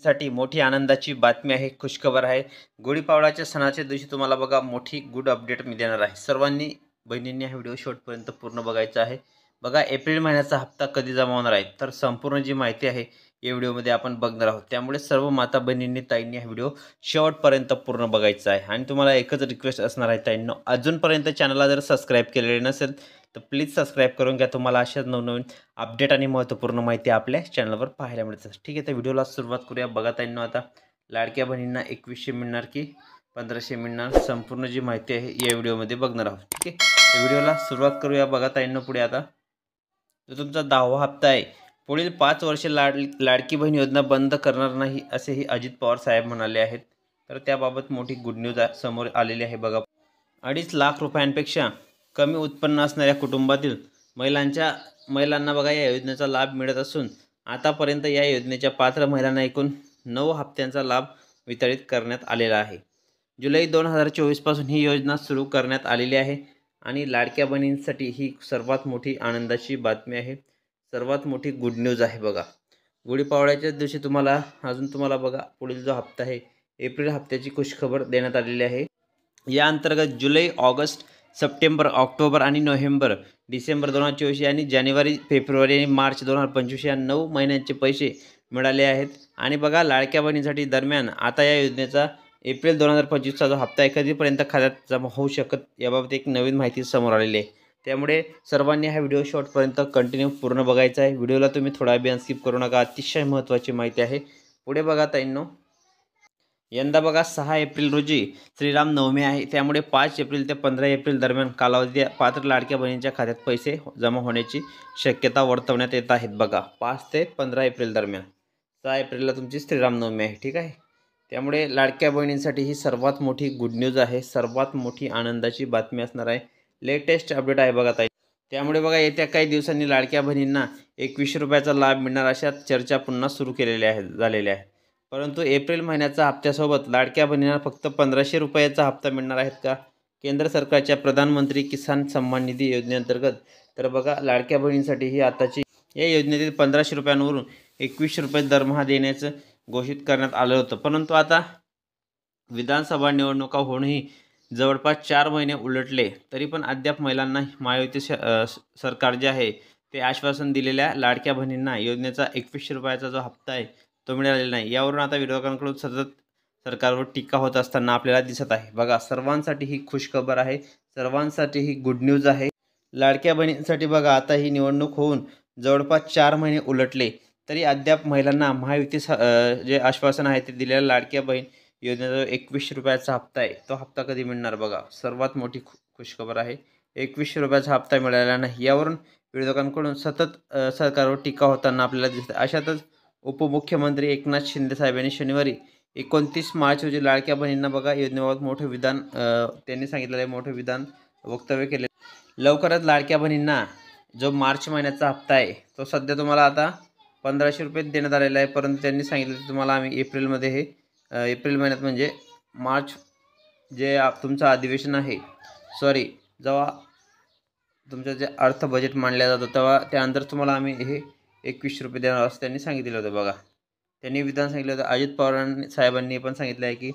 साठी मोठी आनंदाची बातमी आहे, खुशखबर आहे. गुढीपाडव्याच्या सणाच्या दिवशी तुम्हाला बघा मोठी गुड अपडेट मी देणार आहे. सर्वांनी बहिणींनी हा व्हिडिओ शेवटपर्यंत पूर्ण बघायचा आहे. बघा एप्रिल महिन्याचा हप्ता कधी जमा होणार आहे, तर संपूर्ण जी माहिती आहे या व्हिडिओमध्ये आपण बघणार आहोत. त्यामुळे सर्व माता बहिणींनी ताईंनी हा व्हिडिओ शेवटपर्यंत पूर्ण बघायचा आहे. आणि तुम्हाला एकच रिक्वेस्ट असणार आहे ताईंनो, अजूनपर्यंत चॅनलला जर सबस्क्राईब केलेले नसेल तर प्लीज सबस्क्राईब करून घ्या. तुम्हाला अशाच नवनवीन अपडेट आणि महत्त्वपूर्ण माहिती आपल्या चॅनलवर पाहायला मिळते. ठीक आहे, तर व्हिडिओला सुरुवात करूया. बघा ताईंनो, आता लाडक्या बहिणींना 2100 मिळणार की 1500 मिळणार, संपूर्ण जी माहिती आहे या व्हिडिओमध्ये बघणार आहोत. ठीक आहे, तर व्हिडिओला सुरुवात करूया. बघा ताईंनो, पुढे आता जो तुमचा 10वा हप्ता आहे, पुढील 5 वर्षे लाडकी बहीण योजना बंद करणार नाही असेही अजित पवार साहेब म्हणाले आहेत. तर त्याबाबत मोठी गुड न्यूज समोर आलेली आहे. बघा, 2.5 लाख रुपयांपेक्षा कमी उत्पन्न असणाऱ्या कुटुंबातील महिलांना बघा या योजनेचा लाभ मिळत असून आतापर्यंत या योजनेच्या पात्र महिलांना एकूण 9 हप्त्यांचा लाभ वितरित करण्यात आलेला आहे. जुलै 2024 पासून ही योजना सुरू करण्यात आलेली आहे आणि लाडक्या बहिणींसाठी ही सर्वात मोठी आनंदाची बातमी आहे, सर्वात मोठी गुड न्यूज आहे. बघा, गुढीपाडव्याच्या दिवशी तुम्हाला बघा पुढील जो हप्ता आहे, एप्रिल हप्त्याची खुशखबर देण्यात आलेली आहे. या अंतर्गत जुलै, ऑगस्ट, सप्टेंबर, ऑक्टोबर आणि नोव्हेंबर, डिसेंबर 2024 आणि जानेवारी, फेब्रुवारी आणि मार्च 2025 या 9 महिन्यांचे पैसे मिळाले आहेत. आणि बघा, लाडक्या बहिणीसाठी दरम्यान आता या योजनेचा एप्रिल 2025चा जो हप्ता आहे कधीपर्यंत खात्यात जमा होऊ शकत याबाबत एक नवीन माहिती समोर आलेली आहे. त्यामुळे सर्वांनी हा व्हिडिओ शेवटपर्यंत कंटिन्यू पूर्ण बघायचा आहे. व्हिडिओला तुम्ही थोडा बियान स्किप करू नका, अतिशय महत्त्वाची माहिती आहे. पुढे बघा ताईंनो, यंदा बघा 6 एप्रिल रोजी श्रीराम नवमी आहे. त्यामुळे 5 एप्रिल ते 15 एप्रिल दरम्यान कालावधी पात्र लाडक्या बहिणींच्या खात्यात पैसे जमा होण्याची शक्यता वर्तवण्यात येत आहेत. बघा, 5 ते 15 एप्रिल दरम्यान, 6 एप्रिलला तुमची श्रीराम नवमी आहे. ठीक आहे, त्यामुळे लाडक्या बहिणींसाठी ही सर्वात मोठी गुड न्यूज आहे, सर्वात मोठी आनंदाची बातमी असणार आहे. लेटेस्ट अपडेट आहे बघा ताई. त्यामुळे बघा येत्या काही दिवसांनी लाडक्या बहिणींना 2100 रुपयाचा लाभ मिळणार अशा चर्चा पुन्हा सुरू झालेल्या आहेत. परंतु एप्रिल महिन्याच्या हप्त्यासोबत लाडक्या बहिणींना फक्त 1500 रुपयाचा हप्ता मिळणार आहेत का? केंद्र सरकारच्या प्रधानमंत्री किसान सन्मान निधी योजनेअंतर्गत तर बघा लाडक्या बहिणींसाठी ही आताची या योजनेतील 1500 रुपयांवरून 2100 रुपये दरमहा देण्याचं घोषित करण्यात आलं होतं. परंतु आता विधानसभा निवडणुका होऊनही जवळपास 4 महिने उलटले तरी पण अद्याप महिलांना महायुती सरकार जे आहे ते आश्वासन दिलेल्या लाडक्या बहिणींना योजनेचा 2100 रुपयाचा जो हप्ता आहे तो मिळालेला नाही. यावरून आता विरोधकांकडून सतत सरकारवर टीका होत असताना आपल्याला दिसत आहे. बघा, सर्वांसाठी ही खुशखबर आहे, सर्वांसाठी ही गुड न्यूज आहे. लाडक्या बहिणींसाठी बघा आता ही निवडणूक होऊन जवळपास 4 महिने उलटले तरी अद्याप महिलांना महायुती जे आश्वासन आहे ते दिलेल्या लाडक्या बहीण योजनेचा 2100 रुपयाचा हप्ता आहे तो हप्ता कधी मिळणार? बघा, सर्वात मोठी खुशखबर आहे, 2100 रुपयाचा हप्ता मिळालेला नाही. यावरून विरोधकांकडून सतत सरकारवर टीका होताना आपल्याला दिसते. अशातच उपमुख्यमंत्री एकनाथ शिंदे साहेब यांनी शनिवारी 29 मार्च रोजी लाडक्या बहिणींना बघा योजनेबाबत मोठे विधान त्यांनी सांगितलेलं आहे, मोठे विधान वक्तव्य केले. लवकरच लाडक्या बहिणींना जो मार्च महिन्याचा हप्ता आहे तो सध्या तुम्हाला आता 1500 रुपये देण्यात आलेला आहे. परंतु त्यांनी सांगितलं की तुम्हाला आम्ही एप्रिलमध्ये हे एप्रिल महिन्यात म्हणजे मार्च जे तुमचं अधिवेशन आहे, जेव्हा तुमचं जे अर्थ बजेट मांडलं जातं तेव्हा त्यानंतर तुम्हाला आम्ही हे 2100 रुपये देणार असं त्यांनी सांगितलेलं होतं. बघा, त्यांनी विधान सांगितलं होतं. अजित पवार साहेबांनी पण सांगितलं आहे की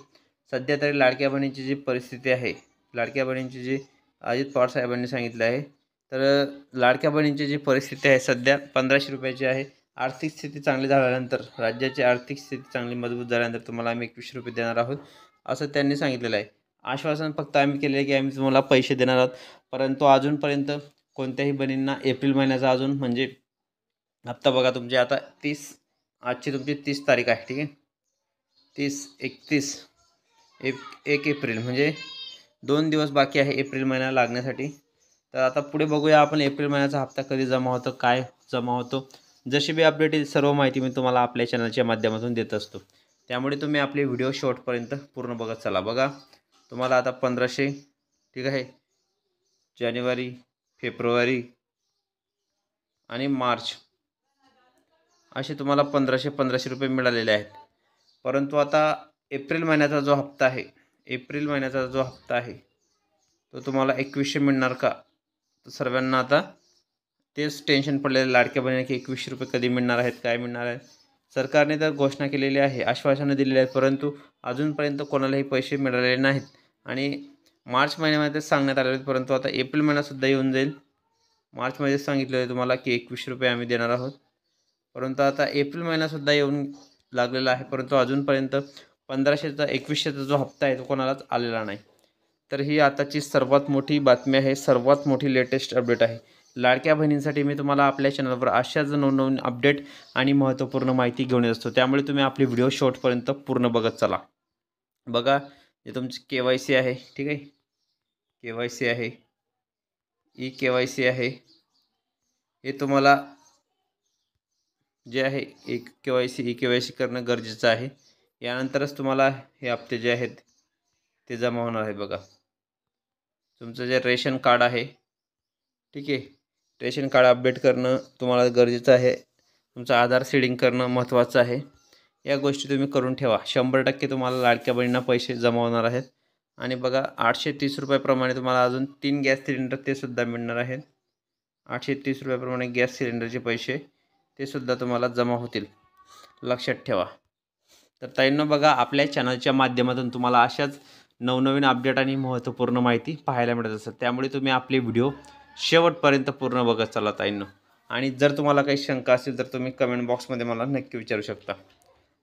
सध्या तरी लाडक्या बहिणींची जी परिस्थिती आहे, लाडक्या बहिणींची जी अजित पवार साहेबांनी सांगितलं आहे, तर लाडक्या बहिणींची जी परिस्थिती आहे सध्या 1500 रुपयाची आहे. आर्थिक स्थिती चांगली झाल्यानंतर, राज्याची आर्थिक स्थिती चांगली मजबूत झाल्यानंतर तुम्हाला आम्ही 2100 रुपये देणार आहोत असं त्यांनी सांगितलेलं आहे. आश्वासन फक्त आम्ही केले आहे की आम्ही तुम्हाला पैसे देणार आहोत, परंतु अजूनपर्यंत कोणत्याही बहिणींना एप्रिल महिन्याचा अजून म्हणजे हप्ता बघा तुमचे आता आजची तुमची 30 तारीख आहे. ठीक आहे, 1 एप्रिल म्हणजे 2 दिवस बाकी आहे एप्रिल महिना लागण्यासाठी. तर आता पुढे बघूया आपण एप्रिल महिन्याचा हप्ता कधी जमा होतो, काय जमा होतो. जशी बी अपडेट येईल सर्व माहिती मी तुम्हाला आपल्या चॅनलच्या माध्यमातून देत असतो. त्यामुळे तुम्ही आपले व्हिडिओ शेवटपर्यंत पूर्ण बघत चला. बघा, तुम्हाला आता 1500, ठीक आहे, जानेवारी, फेब्रुवारी आणि मार्च असे तुम्हाला 1500 रुपये मिळालेले आहेत. परंतु आता एप्रिल महिन्याचा जो हप्ता आहे, एप्रिल महिन्याचा जो हप्ता आहे तो तुम्हाला 2100 मिळणार का? तर सर्वांना आता तेच टेन्शन पडलेलं लाडक्या बहिणीला की 2100 रुपये कधी मिळणार आहेत, काय मिळणार आहेत. सरकारने तर घोषणा केलेली आहे, आश्वासनं दिलेली आहेत, परंतु अजूनपर्यंत कोणालाही पैसे मिळालेले नाहीत आणि मार्च महिन्यामध्ये सांगण्यात आलेले आहेत, परंतु आता एप्रिल महिनासुद्धा येऊन जाईल. मार्चमध्येच सांगितलेलं आहे तुम्हाला की ₹21 आम्ही देणार आहोत, परंतु आता एप्रिल महिनासुद्धा येऊन लागलेला आहे, परंतु अजूनपर्यंत 1500चा 2100चा जो हप्ता आहे तो कोणालाच आलेला नाही. तर ही आताची सर्वात मोठी बातमी आहे, सर्वात मोठी लेटेस्ट अपडेट आहे. लाडक्या बहिणींसाठी मी तुम्हाला आपल्या चॅनलवर अशाच नवनवीन अपडेट आणि महत्त्वपूर्ण माहिती घेऊन येत असतो, त्यामुळे तुम्ही आपली व्हिडिओ शेवटपर्यंत पूर्ण बघत चला. बघा, हे तुमची KYC आहे, ठीक आहे. KYC आहे, KYC आहे. हे तुम्हाला जे आहे KYC करणं गरजेचं आहे. यानंतरच तुम्हाला हे हप्ते जे आहेत ते जमा होणार आहे. बघा, तुमचं जे रेशन कार्ड आहे, ठीक आहे, रेशन कार्ड अपडेट करणं तुम्हाला गरजेचं आहे. तुमचं आधार सीडिंग करणं महत्त्वाचं आहे. या गोष्टी तुम्ही करून ठेवा. 100% तुम्हाला लाडक्या बहिणींना पैसे जमा होणार आहेत. आणि बघा, ₹830 प्रमाणे तुम्हाला अजून 3 गॅस सिलेंडर ते सुद्धा मिळणार आहेत. ₹830 प्रमाणे गॅस सिलेंडरचे पैसे ते सुद्धा तुम्हाला जमा होतील, लक्षात ठेवा. तर ताईंनो, बघा, आपल्या चॅनलच्या माध्यमातून तुम्हाला अशाच नवनवीन अपडेट आणि महत्त्वपूर्ण माहिती पाहायला मिळत असतात, त्यामुळे तुम्ही आपले व्हिडिओ शेवटपर्यंत पूर्ण बघत चला ताईंनो. आणि जर तुम्हाला काही शंका असेल तर तुम्ही कमेंट बॉक्समध्ये मला नक्की विचारू शकता.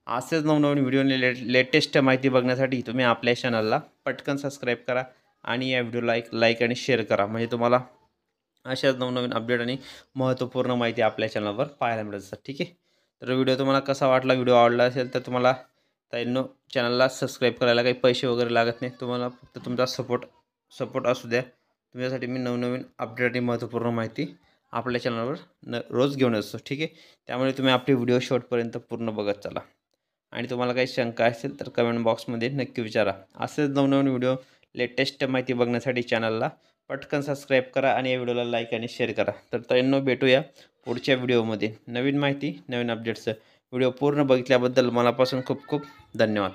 असेच नवनवीन व्हिडिओने लेटेस्ट माहिती बघण्यासाठी तुम्ही आपल्या चॅनलला पटकन सबस्क्राईब करा आणि या व्हिडिओला लाईक आणि शेअर करा, म्हणजे तुम्हाला अशाच नवनवीन अपडेट आणि महत्त्वपूर्ण माहिती आपल्या चॅनलवर पाहायला मिळत असतात, ठीक आहे. तर व्हिडिओ तुम्हाला कसा वाटला, व्हिडिओ आवडला असेल तर तुम्हाला ताईंनो चॅनलला सबस्क्राईब करायला काही पैसे वगैरे लागत नाही, तुम्हाला फक्त तुमचा सपोर्ट असू द्या. तुमच्यासाठी मी नवनवीन अपडेट आणि महत्त्वपूर्ण माहिती आपल्या चॅनलवर रोज घेऊन असतो, ठीक आहे. त्यामुळे तुम्ही आपली व्हिडिओ शेवटपर्यंत पूर्ण बघत चला. आणि तुम्हाला काही शंका असेल तर कमेंट बॉक्समध्ये नक्की विचारा. असेच नवनवीन व्हिडिओ लेटेस्ट माहिती बघण्यासाठी चॅनलला पटकन सबस्क्राईब करा आणि या व्हिडिओला लाईक आणि शेअर करा. तर ताईंनो, भेटूया पुढच्या व्हिडिओमध्ये नवीन माहिती, नवीन अपडेट्स. व्हिडिओ पूर्ण बघितल्याबद्दल मनापासून खूप खूप धन्यवाद.